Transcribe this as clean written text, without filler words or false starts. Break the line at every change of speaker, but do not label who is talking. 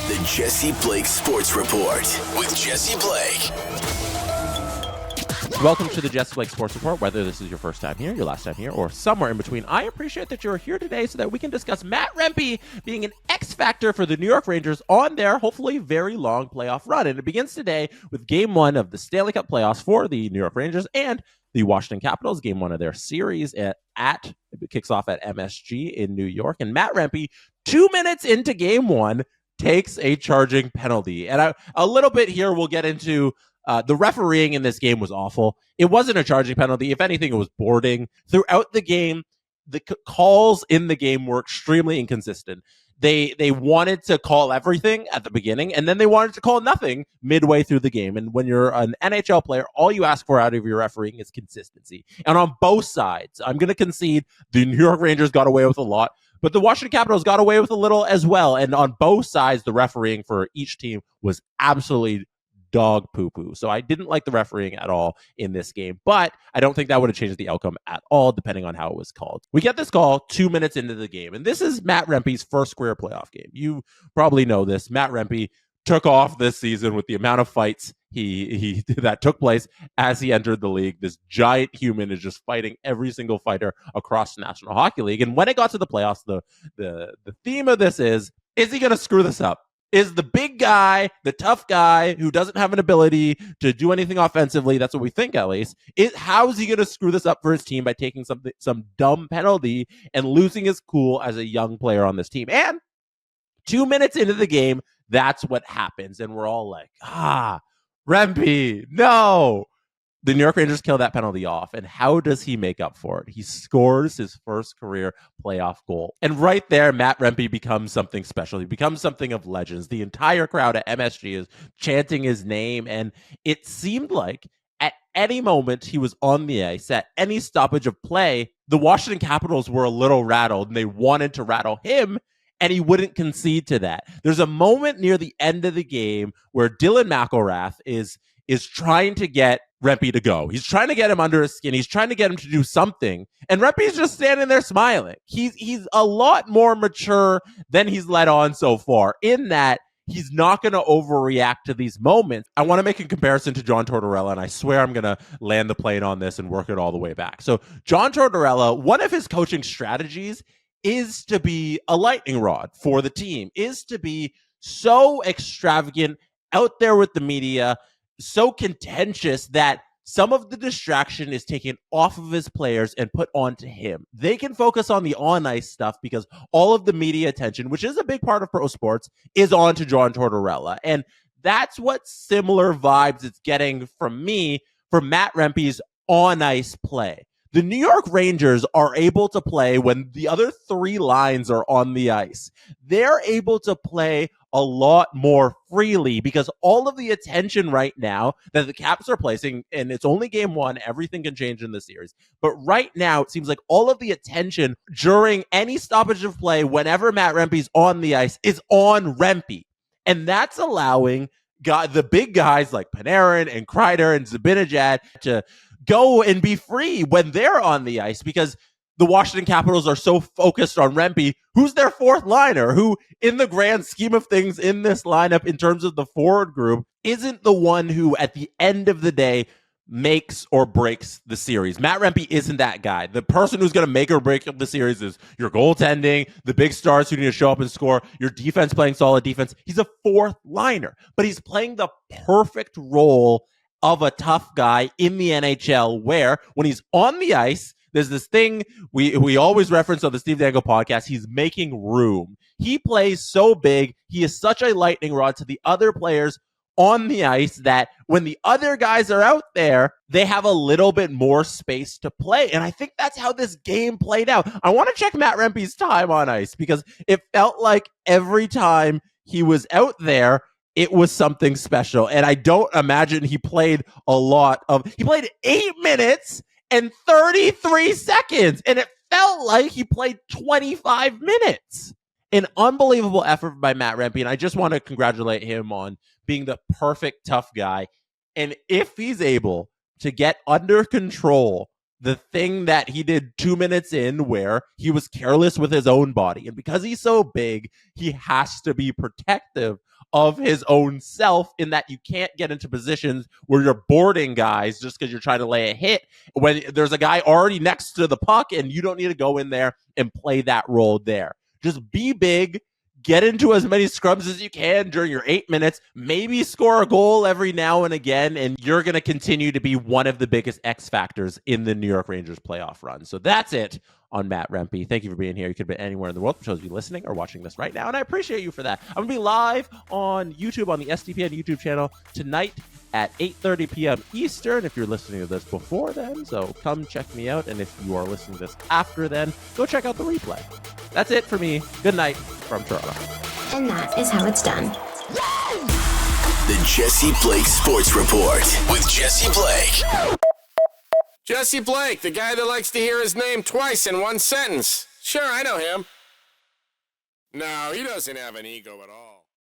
The Jesse Blake Sports Report with Jesse Blake.
Welcome to the Jesse Blake Sports Report. Whether this is your first time here, your last time here, or somewhere in between, I appreciate that you're here today so that we can discuss Matt Rempe being an X factor for the New York Rangers on their hopefully very long playoff run. And it begins today with Game 1 of the Stanley Cup playoffs for the New York Rangers and the Washington Capitals. Game 1 of their series it kicks off at MSG in New York. And Matt Rempe, 2 minutes into Game 1, takes a charging penalty. And a little bit here we'll get into the refereeing in this game was awful. It wasn't a charging penalty. If anything, it was boarding. Throughout the game, the calls in the game were extremely inconsistent. They wanted to call everything at the beginning, and then they wanted to call nothing midway through the game. And when you're an NHL player, all you ask for out of your refereeing is consistency. And on both sides, I'm going to concede the New York Rangers got away with a lot, but the Washington Capitals got away with a little as well. And on both sides, the refereeing for each team was absolutely dog poo-poo. So I didn't like the refereeing at all in this game, but I don't think that would have changed the outcome at all, depending on how it was called. We get this call 2 minutes into the game, and this is Matt Rempe's first career playoff game. You probably know this. Matt Rempe took off this season with the amount of fights he that took place as he entered the league. This giant human is just fighting every single fighter across the National Hockey League. And when it got to the playoffs, the theme of this is he going to screw this up? Is the big guy, the tough guy who doesn't have an ability to do anything offensively, that's what we think at least, how is he going to screw this up for his team by taking some dumb penalty and losing his cool as a young player on this team? And 2 minutes into the game, that's what happens. And we're all like, Rempe, no. The New York Rangers kill that penalty off, and how does he make up for it? He scores his first career playoff goal. And right there, Matt Rempe becomes something special. He becomes something of legends. The entire crowd at MSG is chanting his name, and it seemed like at any moment he was on the ice, at any stoppage of play, the Washington Capitals were a little rattled, and they wanted to rattle him, and he wouldn't concede to that. There's a moment near the end of the game where Dylan McElrath is trying to get Rempe to go. He's trying to get him under his skin. He's trying to get him to do something. And Rempe's just standing there smiling. He's a lot more mature than he's let on so far, in that he's not going to overreact to these moments. I want to make a comparison to John Tortorella, and I swear I'm going to land the plane on this and work it all the way back. So John Tortorella, one of his coaching strategies is to be a lightning rod for the team, is to be so extravagant out there with the media, so contentious that some of the distraction is taken off of his players and put onto him. They can focus on the on-ice stuff because all of the media attention, which is a big part of pro sports, is on to John Tortorella. And that's what similar vibes it's getting from me for Matt Rempe's on-ice play. The New York Rangers are able to play when the other three lines are on the ice. They're able to play a lot more freely because all of the attention right now that the Caps are placing, and it's only game 1, everything can change in the series. But right now, it seems like all of the attention during any stoppage of play, whenever Matt Rempe's on the ice, is on Rempe. And that's allowing the big guys like Panarin and Kreider and Zibanejad to go and be free when they're on the ice, because the Washington Capitals are so focused on Rempe, who's their fourth liner, who in the grand scheme of things in this lineup in terms of the forward group isn't the one who at the end of the day makes or breaks the series. Matt Rempe isn't that guy. The person who's going to make or break the series is your goaltending, the big stars who need to show up and score, your defense playing solid defense. He's a fourth liner, but he's playing the perfect role of a tough guy in the NHL, where when he's on the ice, there's this thing we always reference on the Steve Dangle podcast. He's making room. He plays so big. He is such a lightning rod to the other players on the ice that when the other guys are out there, they have a little bit more space to play. And I think that's how this game played out. I want to check Matt Rempe's time on ice because it felt like every time he was out there, it was something special. And I don't imagine he played he played 8 minutes and 33 seconds. And it felt like he played 25 minutes. An unbelievable effort by Matt Rempe. And I just want to congratulate him on being the perfect tough guy. And if he's able to get under control the thing that he did 2 minutes in where he was careless with his own body. And because he's so big, he has to be protective of his own self in that you can't get into positions where you're boarding guys just because you're trying to lay a hit when there's a guy already next to the puck and you don't need to go in there and play that role there. Just be big, get into as many scrums as you can during your 8 minutes, maybe score a goal every now and again, and you're going to continue to be one of the biggest X factors in the New York Rangers playoff run. So that's it on Matt Rempe. Thank you for being here. You could be anywhere in the world. I'm supposed to be listening or watching this right now, and I appreciate you for that. I'm going to be live on YouTube, on the SDPN YouTube channel tonight at 8:30 p.m. Eastern if you're listening to this before then. So come check me out. And if you are listening to this after then, go check out the replay. That's it for me. Good night from Toronto.
And that is how it's done.
The Jesse Blake Sports Report with Jesse Blake.
Jesse Blake, the guy that likes to hear his name twice in one sentence. Sure, I know him. No, he doesn't have an ego at all.